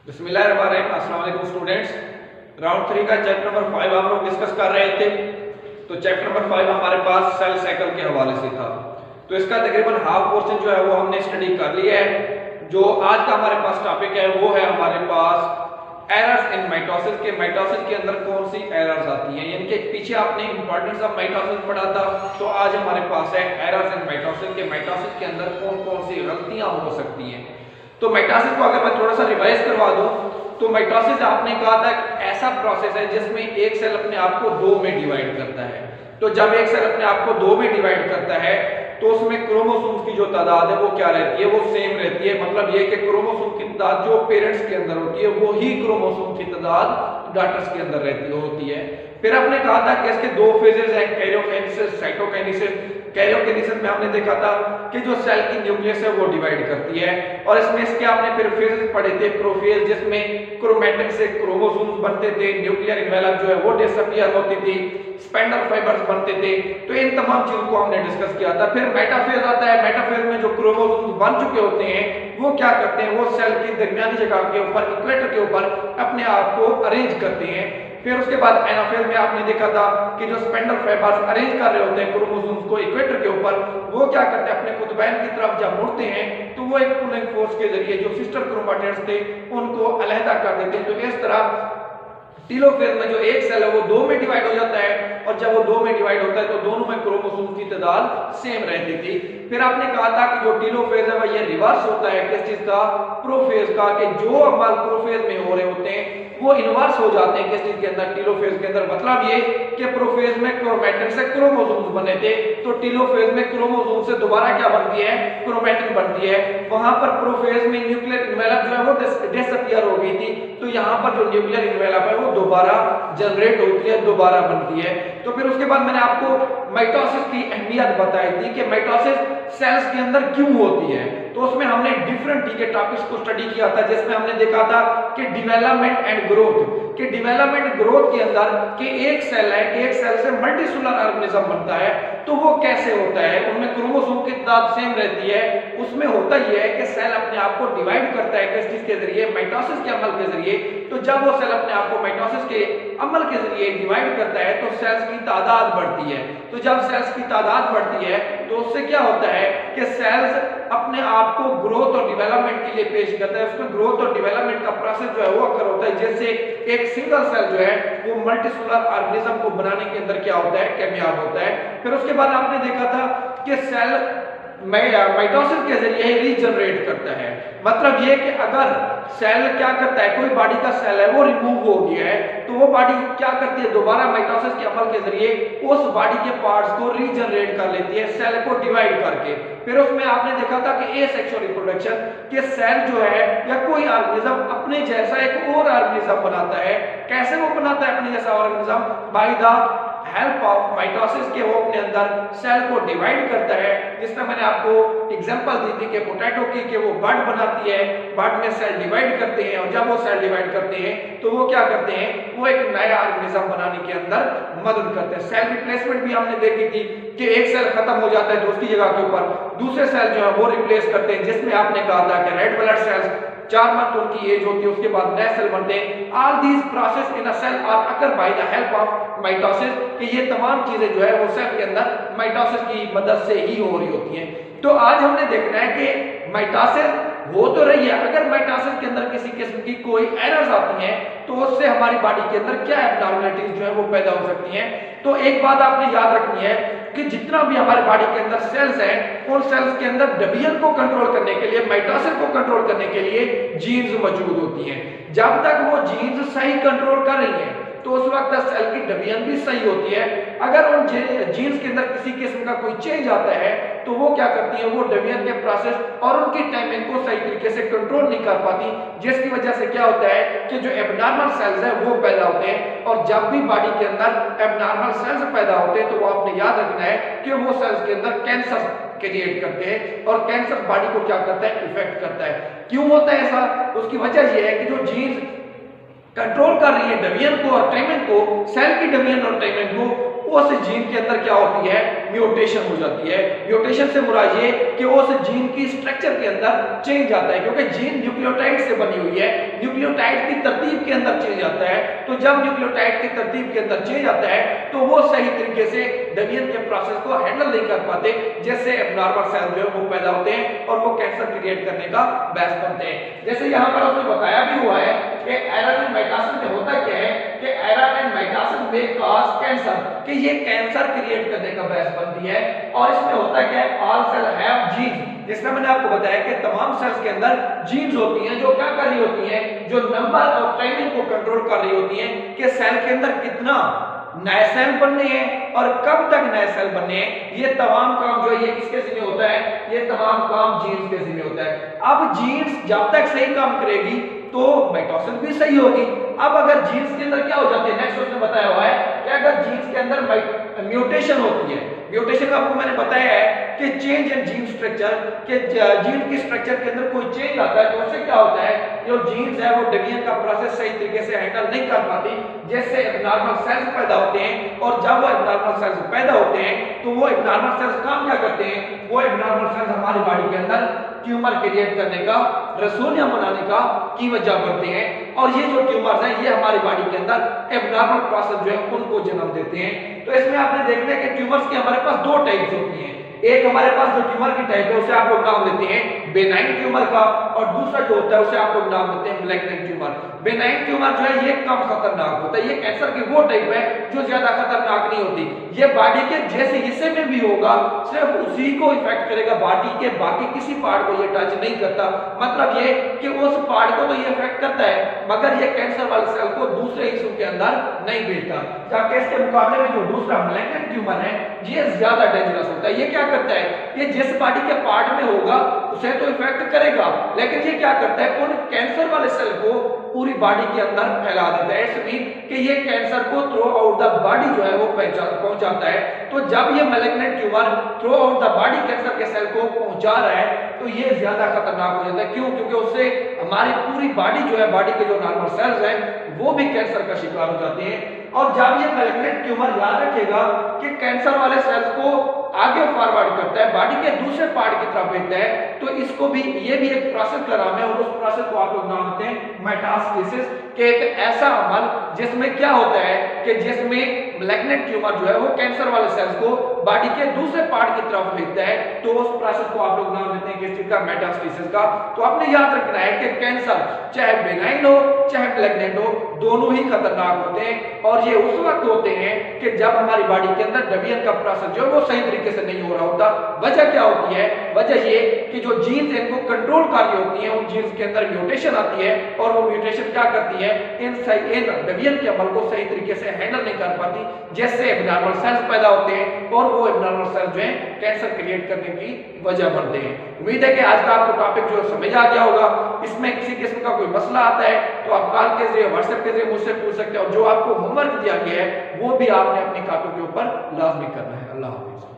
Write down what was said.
बिस्मिल्लाहिर्रहमानिर्रहीम। अस्सलाम वालेकुम स्टूडेंट्स। राउंड 3 का चैप्टर नंबर 5 हम लोग डिस्कस कर रहे थे। तो चैप्टर नंबर 5 हमारे पास सेल साइकिल के हवाले से था। तो इसका तकरीबन हाफ पोर्शन जो है वो हमने स्टडी कर लिया है। जो आज का हमारे पास टॉपिक है वो है हमारे पास एरर्स इन माइटोसिस के माइटोसिस के अंदर कौन सी एरर्स आती हैं। इनके पीछे आपने इंपॉर्टेंस ऑफ माइटोसिस पढ़ा था। तो आज हमारे पास है एरर्स इन माइटोसिस के माइटोसिस के अंदर कौन कौन सी गलतियां हो सकती हैं। तो माइटोसिस को अगर मैं थोड़ा सा रिवाइज करवा दूं तो माइटोसिस आपने कहा था ऐसा प्रोसेस है जिसमें एक सेल अपने आप को दो में डिवाइड करता है। तो जब एक सेल अपने आप को दो में डिवाइड करता है तो उसमें क्रोमोसोम्स की जो तादाद है वो क्या रहती है, वो सेम रहती है। मतलब ये कि क्रोमोसोम की तादाद जो पेरेंट्स के अंदर होती है वो ही क्रोमोसोम की तादाद डॉटर्स के अंदर होती है। फिर आपने कहा था कि इसके दो फेजेस हैं, कैरियोकाइनेसिस, साइटोकाइनेसिस। कैरियोकाइनेसिस में हमने देखा था कि जो सेल की न्यूक्लियस है वो डिवाइड करती है और इसमें इसके आपने फिर फेजेस पढ़े थे। प्रोफेज जिसमें क्रोमैटिन से क्रोमोसोम्स बनते थे, न्यूक्लियर एनवेलप जो है वो डिसअपीयर होती थी, स्पेंडल फाइबर्स बनते थे। तो इन तमाम चीजों को हमने डिस्कस किया था। फिर मेटाफेज आता है। मेटाफेज में जो क्रोमोसोम्स बन चुके होते हैं वो क्या करते हैं, वो सेल की दरमियानी जगह के ऊपर, इक्वेटर के ऊपर अपने आप को अरेंज करते हैं। फिर उसके बाद एनाफेज में आपने देखा था कि जो स्पेंडल फाइबर्स अरेंज कर रहे होते हैं क्रोमोसोम्स को इक्वेटर के ऊपर, वो क्या करते हैं, अपने कुतुबैन की तरफ जब मुड़ते हैं तो वो एक पुलिंग फोर्स के जरिए जो सिस्टर क्रोमैटिड्स थे उनको अलहदा कर देते हैं। तो इस तरह टीलोफेज में जो एक सेल है वो दो में डिवाइड हो जाता है और जब वो दो में डिवाइड होता है तो दोनों में क्रोमोसोम की तादाद सेम रहती थी। फिर आपने कहा था कि जो टीलोफेज है वह ये रिवर्स होता है किस चीज का, प्रोफेज का, कि जो अमल प्रोफेज में हो रहे होते हैं वो इनवर्स हो जाते हैं किस चीज के अंदर, टीलोफेज के अंदर। मतलब ये कि प्रोफेज में क्रोमैटिन से क्रोमोसोम्स बने थे तो टीलोफेज में क्रोमोसोम से दोबारा क्या बनती है, क्रोमैटिन बनती है। वहां पर प्रोफेज में न्यूक्लियर एनवेलप जो है वो डिसअपीयर हो गई थी तो यहाँ पर जो न्यूक्लियर एनवेलप है वो दोबारा जनरेट होती है, दोबारा बनती है। तो फिर उसके बाद मैंने आपको माइटोसिस की अहमियत बताई थी कि माइटोसिस सेल्स के अंदर क्यों होती है। तो उसमें हमने डिफरेंट के टॉपिक्स को स्टडी किया था जिसमें हमने देखा था कि डेवलपमेंट एंड ग्रोथ, कि डेवलपमेंट ग्रोथ के अंदर कि एक सेल है, एक सेल से मल्टीसेलुलर ऑर्गेनिज्म बनता है तो वो कैसे होता है, उनमें क्रोमोसोम की तादाद सेम रहती है। उसमें होता ही है कि सेल अपने आप को डिवाइड करता है किस चीज के जरिए, माइटोसिस के अमल के जरिए। तो जब वो सेल अपने आप को माइटोसिस के अमल के जरिए डिवाइड करता है तो सेल्स की तादाद बढ़ती है। तो जब सेल्स की तादाद बढ़ती है तो उससे क्या होता है कि सेल्स अपने आप को ग्रोथ और डेवलपमेंट के लिए पेश करता है। उसमें ग्रोथ और डेवलपमेंट का प्रोसेस जो है वो अकर होता है जैसे एक सिंगल सेल जो है वो मल्टीसेलुलर ऑर्गेनिज्म को बनाने के अंदर क्या होता है, कामयाब होता है। फिर उसके बाद आपने देखा था कि सेल माइटोसिस के जरिए रीजनरेट करता है। मतलब ये कि अगर सेल क्या करता है, कोई बॉडी का सेल है वो रिमूव हो गया है तो वो बॉडी क्या करती है, दोबारा माइटोसिस के अमल के जरिए उस बॉडी के पार्ट्स को रीजनरेट कर लेती है सेल को डिवाइड करके। फिर उसमें आपने देखा था कि एसेक्सुअल रिप्रोडक्शन, कि सेल जो है या कोई ऑर्गेनिज्म अपने जैसा एक और ऑर्गेनिज्म बनाता है। कैसे वो बनाता है अपने जैसा organism, bye the help of mitosis के वो अपने अंदर सेल को डिवाइड करता है। जिसमें मैंने आपको एग्जांपल दी थी कि पोटैटो की कि वो बड बनाती है, बड में सेल डिवाइड करते हैं और जब वो सेल डिवाइड करते हैं तो वो क्या करते हैं, वो एक नया ऑर्गेनिज्म बनाने के अंदर मदद करते हैं। सेल रिप्लेसमेंट भी हमने देखी थी कि एक सेल खत्म हो जाता है तो उसकी जगह के ऊपर दूसरे सेल जो है वो रिप्लेस करते हैं। जिसमें आपने कहा था कि रेड ब्लड सेल्स 4 मंथ उनकी एज होती है, उसके बाद नए सेल बनते हैं। All these process in a cell are occur by the help of mitosis, कि ये तमाम चीजें जो है वो सेल के अंदर माइटोसिस की मदद से ही हो रही होती हैं। तो आज हमने देखना है कि माइटोसिस हो तो रही है, अगर माइटोसिस के अंदर किसी किस्म की कोई एरर्स आती हैं तो उससे हमारी बॉडी के अंदर क्या एब्नॉर्मलिटीज जो है वो पैदा हो सकती हैं। तो एक बात आपने याद रखनी है कि जितना भी हमारे बॉडी के अंदर सेल्स हैं उन सेल्स के अंदर डिवीजन को कंट्रोल करने के लिए, माइटोसिस को कंट्रोल करने के लिए जीन्स मौजूद होती हैं। जब तक वो जीन्स सही कंट्रोल कर रही हैं तो उस वक्त सेल की डिवीजन भी सही होती है। अगर उन जीन्स के अंदर किसी किस्म का कोई चेंज आता है तो वो क्या करती है, वो डिवीजन के प्रोसेस और उनकी टाइमिंग को सही तरीके से कंट्रोल नहीं कर पाती, जिसकी वजह से क्या होता है कि जो एबनॉर्मल सेल्स है वो पैदा होते हैं। और जब भी बॉडी के अंदर एबनॉर्मल सेल्स पैदा होते हैं तो वो आपने याद रखना है कि वो सेल्स के अंदर कैंसर क्रिएट करते हैं और कैंसर बॉडी को क्या करता है, इफेक्ट करता है। क्यों होता है ऐसा, उसकी वजह यह है कि जो जीन्स कंट्रोल कर रही है डिवीजन को और टाइमिंग को, सेल की डिवीजन और टाइमिंग को, उस जीन के अंदर क्या होती है, म्यूटेशन हो जाती है। म्यूटेशन से मुराद ये कि उस जीन की स्ट्रक्चर के अंदर चेंज आता है, क्योंकि जीन न्यूक्लियोटाइड से बनी हुई है। न्यूक्लियोटाइड की तरतीब के अंदर चेंज आता है। तो जब न्यूक्लियोटाइड की तरतीब के अंदर चेंज आता है तो वो सही तरीके से डिवीजन के प्रोसेस को हैंडल नहीं कर पाते, जैसे एब्नॉर्मल सेल जो है वो पैदा होते हैं और वो कैंसर क्रिएट करने का बायस बनते हैं। जैसे यहाँ पर उसने बताया भी हुआ है कि एरर इन माइटोसिस में होता क्या है कि एरर इन माइटोसिस में कॉज कैंसर, कि ये कैंसर क्रिएट करने का बायस बनती है। और इसमें होता क्या है, ऑल सेल हैव जीन्स, जिसमें मैंने आपको बताया कि तमाम सेल्स के अंदर जीन्स होती हैं जो क्या कर रही होती हैं, जो नंबर और टाइमिंग को कंट्रोल कर रही होती हैं कि सेल के अंदर कितना नए सेल बनने हैं और कब तक नए सेल बनने हैं। ये तमाम काम जो है ये किसके जिम्मे होता है, ये तमाम काम जीन्स के जिम्मे होता है। अब जीन्स जब तक सही काम करेगी तो माइटोसिस भी सही होगी। अब अगर जीन्स के अंदर क्या हो जाती है, नेक्स्ट उसने बताया हुआ है कि अगर जीन्स के अंदर म्यूटेशन होती है, म्यूटेशन आपको मैंने बताया है कि चेंज इन जीन स्ट्रक्चर, के जीन की स्ट्रक्चर के अंदर कोई चेंज आता है तो उससे क्या होता है, जो जीन्स है वो डिवीजन का प्रोसेस सही तरीके से हैंडल नहीं कर पाती, जैसे एब्नॉर्मल सेल्स पैदा होते हैं। और जब वो एब्नॉर्मल सेल्स पैदा होते हैं तो वो एब्नॉर्मल सेल्स काम क्या करते हैं, वो एब्नॉर्मल सेल्स हमारी बॉडी के अंदर ट्यूमर क्रिएट करने का, रसोलियां बनाने का की वजह बनते हैं। और ये जो ट्यूमर्स हैं ये हमारी बॉडी के अंदर एब्नॉर्मल प्रोसेस जो है उनको जन्म देते हैं। तो इसमें आपने देखना है कि ट्यूमर्स के हमारे पास दो टाइप्स होती हैं। एक हमारे पास जो ट्यूमर की टाइप है उसे आप लोग नाम देते हैं बेनाइन ट्यूमर का, और दूसरा जो होता है उसे आप लोग नाम देते हैं मैलिग्नेंट ट्यूमर। बेनाइन ट्यूमर जो है ये कम खतरनाक होता है, ये कैंसर की वो टाइप है जो ज्यादा खतरनाक नहीं होती। ये बॉडी के जैसे हिस्से में भी होगा सिर्फ उसी को इफेक्ट करेगा, बॉडी के बाकी किसी पार्ट को ये टच नहीं करता। मतलब ये कि उस पार्ट को तो ये इफेक्ट करता है मगर ये कैंसर वाले सेल को दूसरे हिस्सों के अंदर नहीं भेजता। जबकि इसके मुकाबले में जो दूसरा मैलिग्नेंट ट्यूमर है ये ज्यादा डेंजरस होता है। ये क्या करता है, ये जिस बॉडी के पार्ट में होगा उसे तो इफेक्ट करेगा, लेकिन ये क्या करता है उन कैंसर वाले सेल को पूरी बॉडी के अंदर फैला देता है। इट्स मीन कि ये कैंसर को थ्रू आउट द बॉडी जो है वो पहुंचाता है। तो जब ये malignant tumour through out the body cancer के सेल को पहुंचा रहा है तो ये ज्यादा खतरनाक हो जाता है। क्यों? क्योंकि उससे हमारी पूरी बॉडी जो है, बॉडी के जो नॉर्मल सेल्स हैं वो भी कैंसर का शिकार हो जाते हैं। और जब ये मैलिग्नेंट ट्यूमर, याद रखिएगा कि कैंसर वाले सेल्स को आगे फॉरवर्ड करता है, बॉडी के दूसरे पार्ट की तरफ भेजता है, तो इसको भी, ये भी एक प्रोसेस का नाम है और उस प्रोसेस को आप लोग नाम देते हैं मेटास्टेसिस, के एक ऐसा अमल जिसमें क्या होता है कि जिसमें मैलिग्नेंट ट्यूमर जो है वो कैंसर वाले सेल्स को बॉडी के दूसरे पार्ट की तरफ भेजता है, तो उस प्रोसेस को आप लोग नाम देते हैं किस चीज का, मेटास्टेसिस का। तो आपने याद रखना है कि कैंसर चाहे बेनाइन हो चाहे मैलिग्नेंट हो, दोनों ही खतरनाक होते हैं। और ये उस वक्त होते हैं कि जब हमारी बॉडी के अंदर डिवीजन का प्रोसेस जो है वो सही तरीके से नहीं हो रहा होता। वजह क्या होती है? वजह ये कि जो जीन्स इनको कंट्रोल कर रही होती हैं, उन जीन्स के अंदर म्यूटेशन आती है और वो म्यूटेशन क्या करती है, इन डिवीजन के अमल को सही तरीके से हैंडल नहीं कर पाती, जैसे एब्नॉर्मल सेल्स पैदा होते हैं और वो एब्नॉर्मल सेल्स जो है कैंसर क्रिएट करने की वजह बनते हैं। उम्मीद है कि आज का आपको टॉपिक जो समझ आ गया होगा। इसमें किसी किस्म का कोई मसला आता है तो आप कॉल के जरिए, व्हाट्सएप के जरिए मुझसे पूछ सकते हैं, और जो आपको होमवर्क दिया गया है वो भी आपने अपनी कॉपी के ऊपर लाजमी करना है। अल्लाह हाफिज।